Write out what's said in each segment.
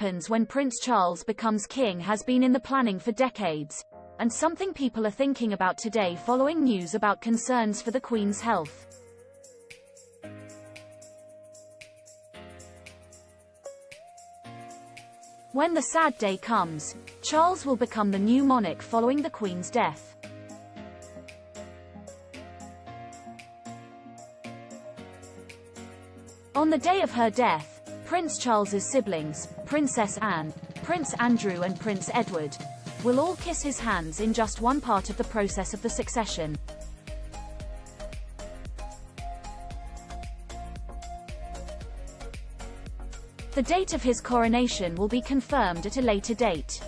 happens when Prince Charles becomes king has been in the planning for decades, and something people are thinking about today following news about concerns for the Queen's health. When the sad day comes, Charles will become the new monarch following the Queen's death. On the day of her death, Prince Charles's siblings, Princess Anne, Prince Andrew and Prince Edward, will all kiss his hands in just one part of the process of the succession. The date of his coronation will be confirmed at a later date.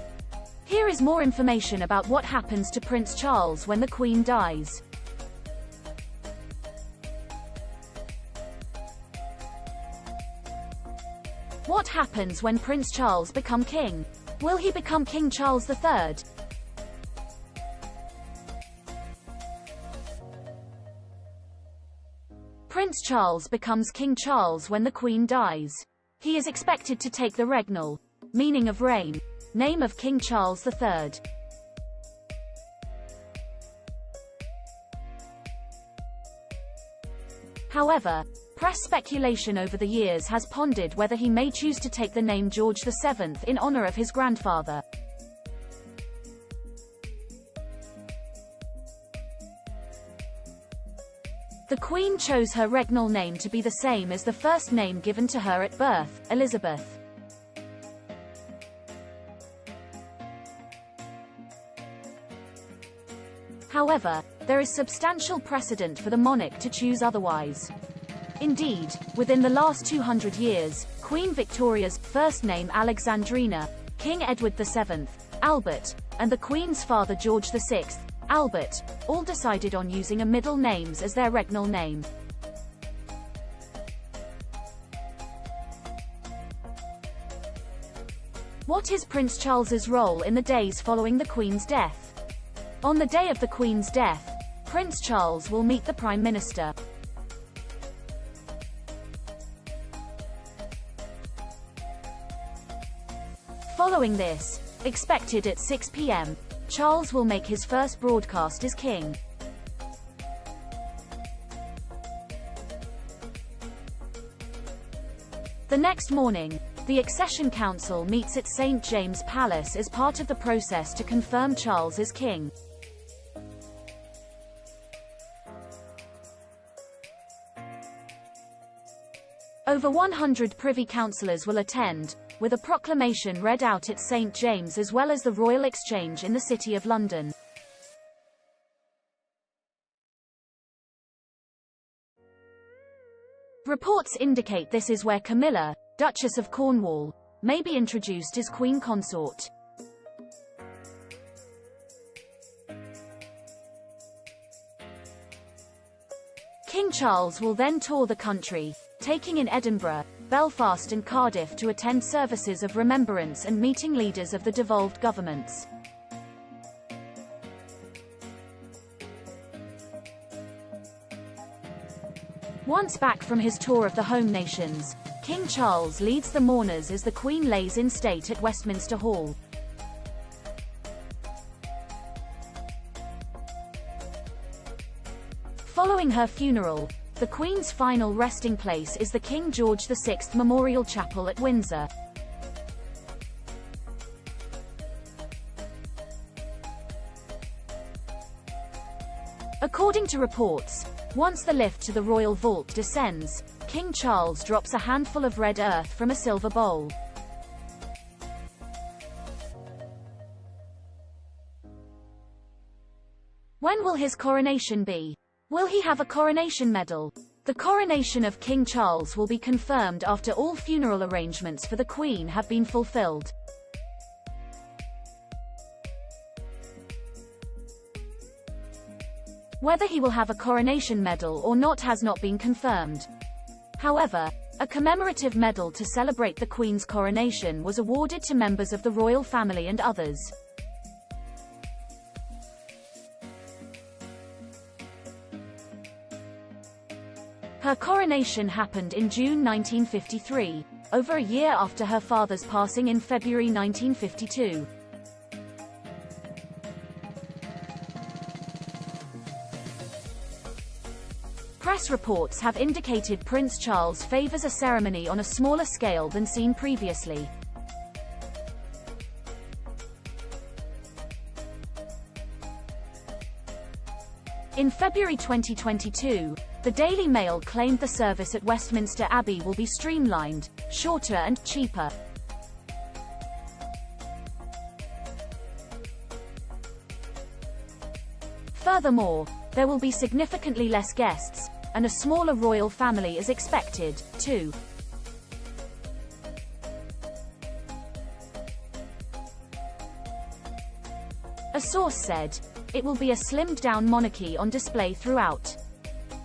Here is more information about what happens to Prince Charles when the Queen dies. What happens when Prince Charles becomes king? Will he become King Charles III? Prince Charles becomes King Charles when the Queen dies. He is expected to take the regnal, meaning of reign, name of King Charles III. However, press speculation over the years has pondered whether he may choose to take the name George VII in honor of his grandfather. The Queen chose her regnal name to be the same as the first name given to her at birth, Elizabeth. However, there is substantial precedent for the monarch to choose otherwise. Indeed, within the last 200 years, Queen Victoria's first name Alexandrina, King Edward VII, Albert, and the Queen's father George VI, Albert, all decided on using a middle names as their regnal name. What is Prince Charles's role in the days following the Queen's death? On the day of the Queen's death, Prince Charles will meet the Prime Minister. Following this, expected at 6 p.m., Charles will make his first broadcast as king. The next morning, the Accession Council meets at St. James' Palace as part of the process to confirm Charles as king. Over 100 Privy Councillors will attend, with a proclamation read out at St. James as well as the Royal Exchange in the City of London. Reports indicate this is where Camilla, Duchess of Cornwall, may be introduced as Queen Consort. King Charles will then tour the country, taking in Edinburgh, Belfast and Cardiff to attend services of remembrance and meeting leaders of the devolved governments. Once back from his tour of the home nations, King Charles leads the mourners as the Queen lays in state at Westminster Hall. Following her funeral, the Queen's final resting place is the King George VI Memorial Chapel at Windsor. According to reports, once the lift to the royal vault descends, King Charles drops a handful of red earth from a silver bowl. When will his coronation be? Will he have a coronation medal? The coronation of King Charles will be confirmed after all funeral arrangements for the Queen have been fulfilled. Whether he will have a coronation medal or not has not been confirmed. However, a commemorative medal to celebrate the Queen's coronation was awarded to members of the royal family and others. Her coronation happened in June 1953, over a year after her father's passing in February 1952. Press reports have indicated Prince Charles favors a ceremony on a smaller scale than seen previously. In February 2022, the Daily Mail claimed the service at Westminster Abbey will be streamlined, shorter and cheaper. Furthermore, there will be significantly less guests, and a smaller royal family is expected, too. A source said, "It will be a slimmed-down monarchy on display throughout.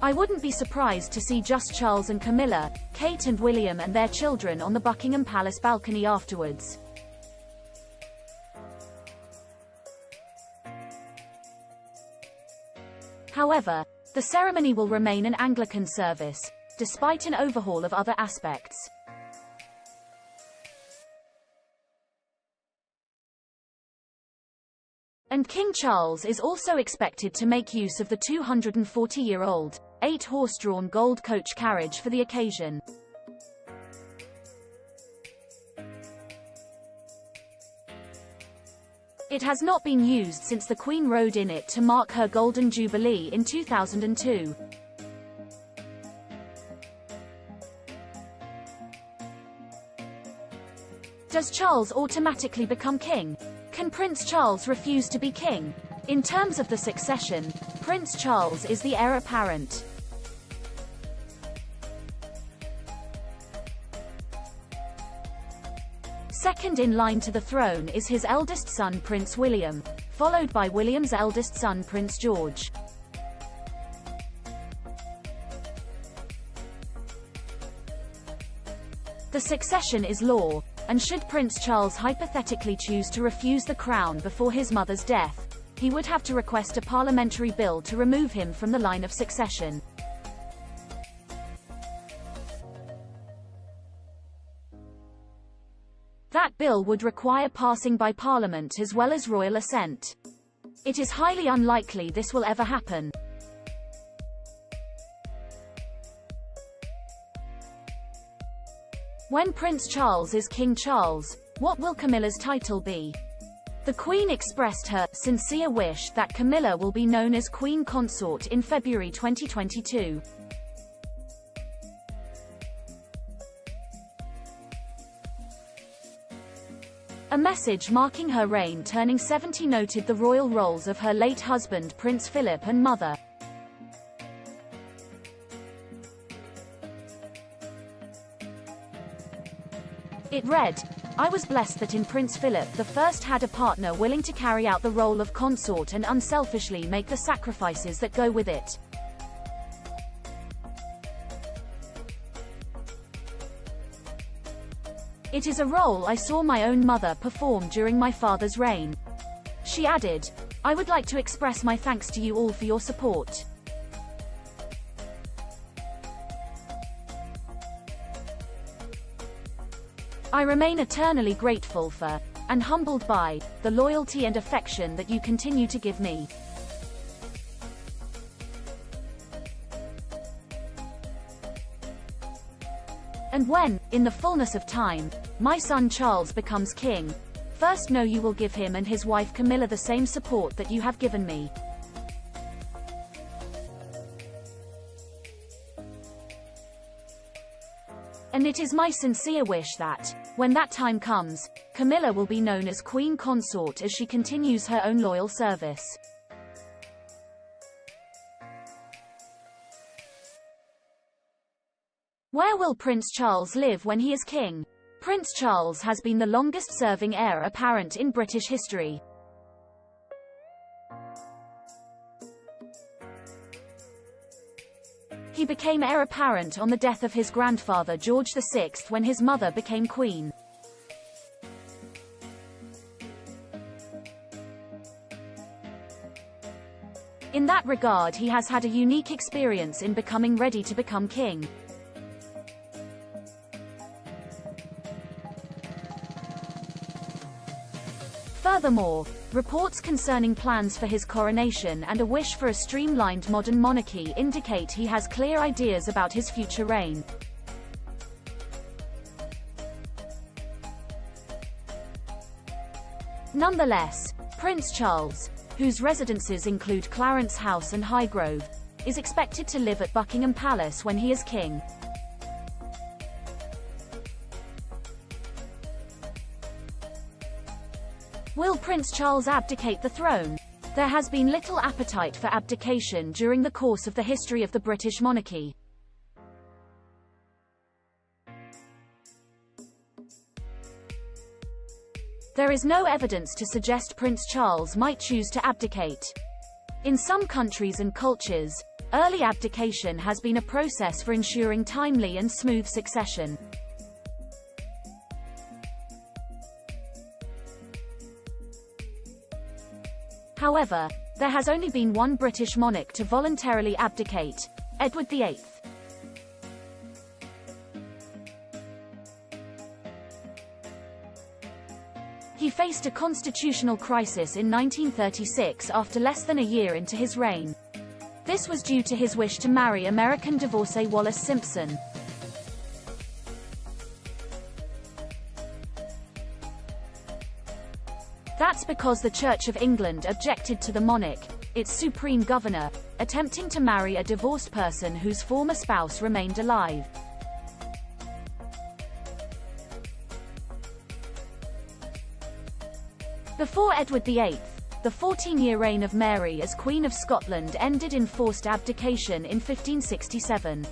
I wouldn't be surprised to see just Charles and Camilla, Kate and William and their children on the Buckingham Palace balcony afterwards." However, the ceremony will remain an Anglican service, despite an overhaul of other aspects. And King Charles is also expected to make use of the 240-year-old, 8-horse-drawn gold coach carriage for the occasion. It has not been used since the Queen rode in it to mark her Golden Jubilee in 2002. Does Charles automatically become king? Can Prince Charles refuse to be king? In terms of the succession, Prince Charles is the heir apparent. Second in line to the throne is his eldest son Prince William, followed by William's eldest son Prince George. The succession is law, and should Prince Charles hypothetically choose to refuse the crown before his mother's death, he would have to request a parliamentary bill to remove him from the line of succession. That bill would require passing by Parliament as well as royal assent. It is highly unlikely this will ever happen. When Prince Charles is King Charles, what will Camilla's title be? The Queen expressed her sincere wish that Camilla will be known as Queen Consort in February 2022. A message marking her reign turning 70 noted the royal roles of her late husband Prince Philip and mother. It read, "I was blessed that in Prince Philip I had a partner willing to carry out the role of consort and unselfishly make the sacrifices that go with it. It is a role I saw my own mother perform during my father's reign." She added, "I would like to express my thanks to you all for your support. I remain eternally grateful for, and humbled by, the loyalty and affection that you continue to give me." "And when, in the fullness of time, my son Charles becomes king, first know you will give him and his wife Camilla the same support that you have given me. And it is my sincere wish that, when that time comes, Camilla will be known as Queen Consort as she continues her own loyal service." Where will Prince Charles live when he is king? Prince Charles has been the longest-serving heir apparent in British history. He became heir apparent on the death of his grandfather George VI when his mother became queen. In that regard, he has had a unique experience in becoming ready to become king. Furthermore, reports concerning plans for his coronation and a wish for a streamlined modern monarchy indicate he has clear ideas about his future reign. Nonetheless, Prince Charles, whose residences include Clarence House and Highgrove, is expected to live at Buckingham Palace when he is king. Will Prince Charles abdicate the throne? There has been little appetite for abdication during the course of the history of the British monarchy. There is no evidence to suggest Prince Charles might choose to abdicate. In some countries and cultures, early abdication has been a process for ensuring timely and smooth succession. However, there has only been one British monarch to voluntarily abdicate, Edward VIII. He faced a constitutional crisis in 1936 after less than a year into his reign. This was due to his wish to marry American divorcee Wallis Simpson. That's because the Church of England objected to the monarch, its supreme governor, attempting to marry a divorced person whose former spouse remained alive. Before Edward VIII, the 14-year reign of Mary as Queen of Scotland ended in forced abdication in 1567.